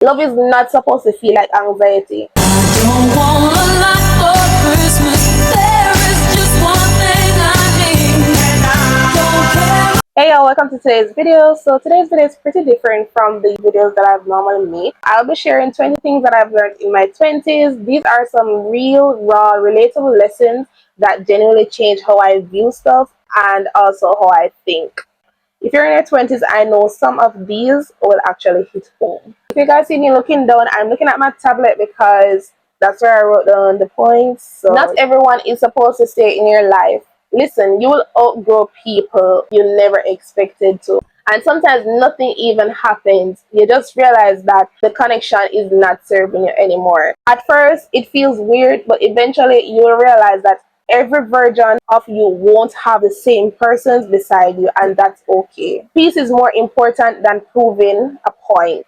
Love is not supposed to feel like anxiety. Don't want a lot for Christmas. There is just one thing I need, and I don't care. Hey y'all, welcome to today's video. So today's video is pretty different from the videos that I've normally made. I'll be sharing 20 things that I've learned in my 20s. These are some real, raw, relatable lessons that genuinely change how I view stuff and also how I think. If you're in your 20s, I know some of these will actually hit home. If you guys see me looking down, I'm looking at my tablet because that's where I wrote down the points. So not everyone is supposed to stay in your life. Listen, you will outgrow people you never expected to. And sometimes nothing even happens. You just realize that the connection is not serving you anymore. At first, it feels weird, but eventually you will realize that every version of you won't have the same persons beside you, and that's okay. Peace is more important than proving a point.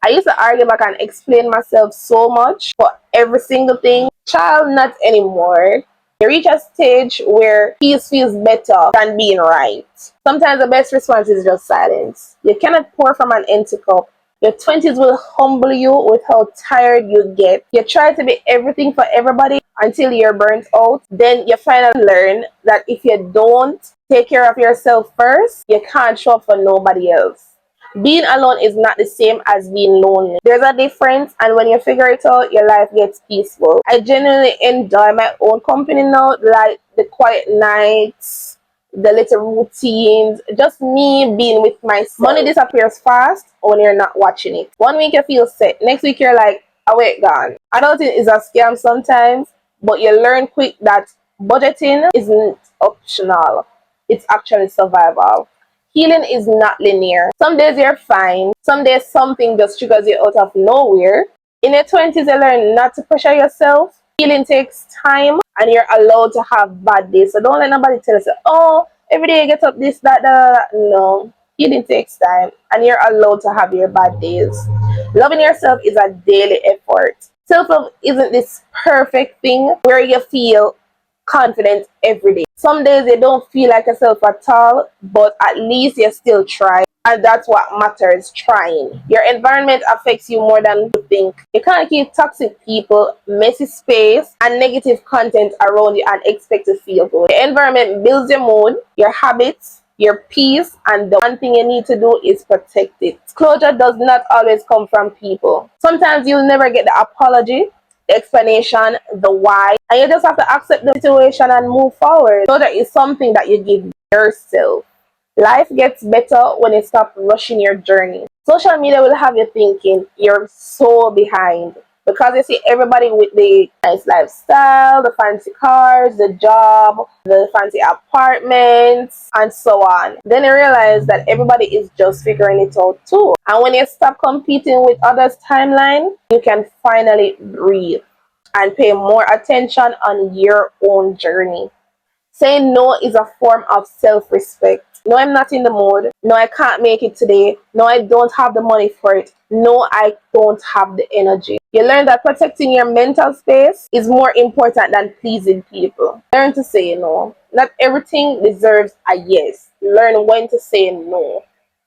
I used to argue back and explain myself so much for every single thing. Child, not anymore. You reach a stage where peace feels better than being right. Sometimes the best response is just silence. You cannot pour from an empty cup. Your 20s will humble you with how tired you get. You try to be everything for everybody until you're burnt out. Then you finally learn that if you don't take care of yourself first, you can't show up for nobody else. Being alone is not the same as being lonely. There's a difference, and when you figure it out, your life gets peaceful. I genuinely enjoy my own company now, like the quiet nights, the little routines, just me being with myself. Money disappears fast when you're not watching it. 1 week you feel set, next week you're like, oh wait, gone. Adulting is a scam sometimes, but you learn quick that budgeting isn't optional. It's actually survival. Healing is not linear. Some days you're fine, some days something just triggers you out of nowhere. In your 20s, you learn not to pressure yourself. Healing takes time, and you're allowed to have bad days. So don't let nobody tell you, oh, every day you get up this, that, that. No. Healing takes time, and you're allowed to have your bad days. Loving yourself is a daily effort. Self-love isn't this perfect thing where you feel confident every day. Some days you don't feel like yourself at all, but at least you still try, and that's what matters, trying. Your environment affects you more than you think. You can't keep toxic people, messy space, and negative content around you and expect to feel good. Your environment builds your mood, your habits, your peace, and the one thing you need to do is protect it. Closure does not always come from people. Sometimes you'll never get the apology, the explanation, the why, and you just have to accept the situation and move forward. So that is something that you give yourself. Life gets better when you stop rushing your journey. Social media will have you thinking you're so behind because you see everybody with the nice lifestyle, the fancy cars, the job, the fancy apartments, and so on. Then you realize that everybody is just figuring it out too. And when you stop competing with others' timeline, you can finally breathe and pay more attention on your own journey. Saying no is a form of self-respect. No, I'm not in the mood. No, I can't make it today. No, I don't have the money for it. No, I don't have the energy. You learn that protecting your mental space is more important than pleasing people. Learn to say no. Not everything deserves a yes. Learn when to say no.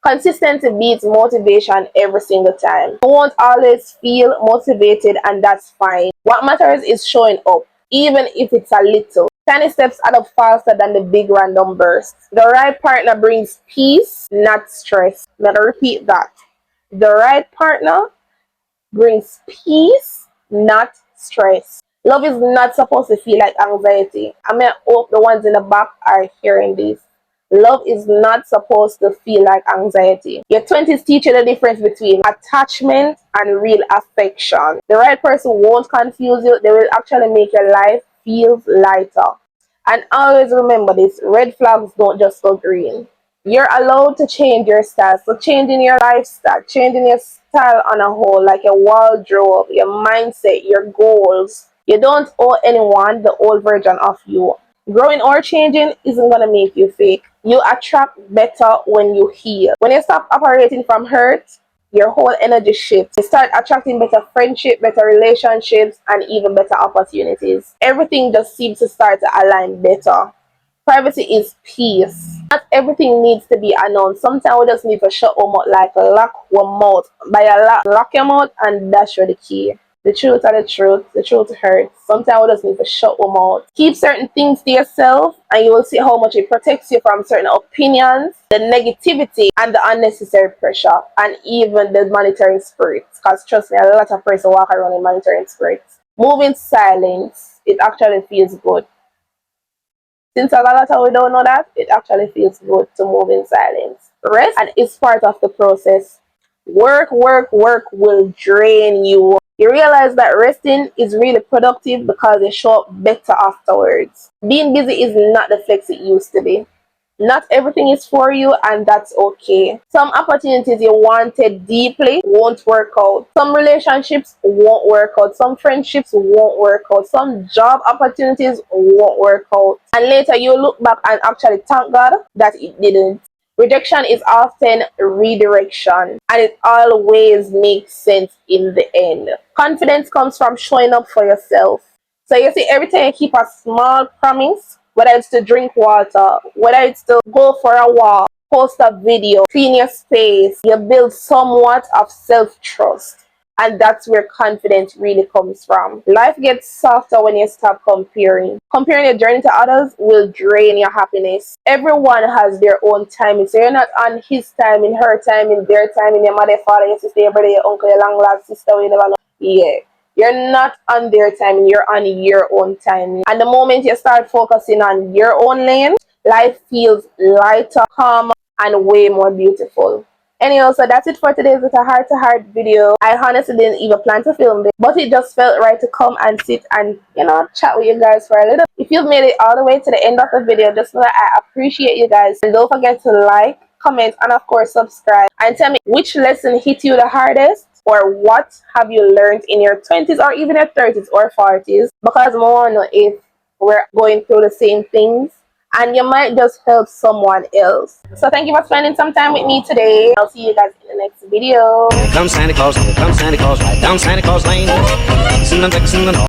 Consistency beats motivation every single time. You won't always feel motivated, and that's fine. What matters is showing up, even if it's a little. Tiny steps add up faster than the big random bursts. The right partner brings peace, not stress. I'm gonna repeat that. The right partner brings peace, not stress. Love is not supposed to feel like anxiety. I mean, I hope the ones in the back are hearing this. Love is not supposed to feel like anxiety. Your 20s teach you the difference between attachment and real affection. The right person won't confuse you. They will actually make your life feel lighter. And always remember this, red flags don't just go green. You're allowed to change your style. So changing your lifestyle, changing your style on a whole, like your wardrobe, your mindset, your goals. You don't owe anyone the old version of you. Growing or changing isn't going to make you fake. You attract better when you heal. When you stop operating from hurt, your whole energy shifts. You start attracting better friendship, better relationships, and even better opportunities. Everything just seems to start to align better. Privacy is peace. Not everything needs to be announced. Sometimes we just need to shut our mouth, like lock our mouth. By a lock your mouth, and that's your the key. The truth are the truth. The truth hurts. Sometimes we just need to shut our mouth. Keep certain things to yourself, and you will see how much it protects you from certain opinions, the negativity, and the unnecessary pressure, and even the monitoring spirits. Because trust me, a lot of person walk around in monitoring spirits. Move in silence. It actually feels good. Since a lot of time we don't know that, it actually feels good to move in silence. Rest, and it's part of the process. Work will drain you. You realize that resting is really productive because you show up better afterwards. Being busy is not the flex it used to be. Not everything is for you, and that's okay. Some opportunities you wanted deeply won't work out. Some relationships won't work out. Some friendships won't work out. Some job opportunities won't work out. And later you look back and actually thank God that it didn't. Rejection is often redirection, and it always makes sense in the end. Confidence comes from showing up for yourself. So you see, every time you keep a small promise, whether it's to drink water, whether it's to go for a walk, post a video, clean your space, you build somewhat of self-trust. And that's where confidence really comes from. Life gets softer when you stop comparing. Comparing your journey to others will drain your happiness. Everyone has their own timing. So you're not on his timing, her timing, their timing, your mother, father, your sister, your brother, your uncle, your long lost sister, you never know. Yeah. You're not on their timing, you're on your own timing. And the moment you start focusing on your own lane, life feels lighter, calmer, and way more beautiful. Anyhow, so that's it for today's little heart-to-heart video. I honestly didn't even plan to film this, but it just felt right to come and sit and, chat with you guys for a little. If you've made it all the way to the end of the video, just know that I appreciate you guys. And don't forget to like, comment, and of course subscribe. And tell me which lesson hit you the hardest, or what have you learned in your 20s or even your 30s or 40s, because I want to know if we're going through the same things, and you might just help someone else. So thank you for spending some time with me today. I'll see you guys in the next video. Here comes Santa Claus, right down Santa Claus Lane.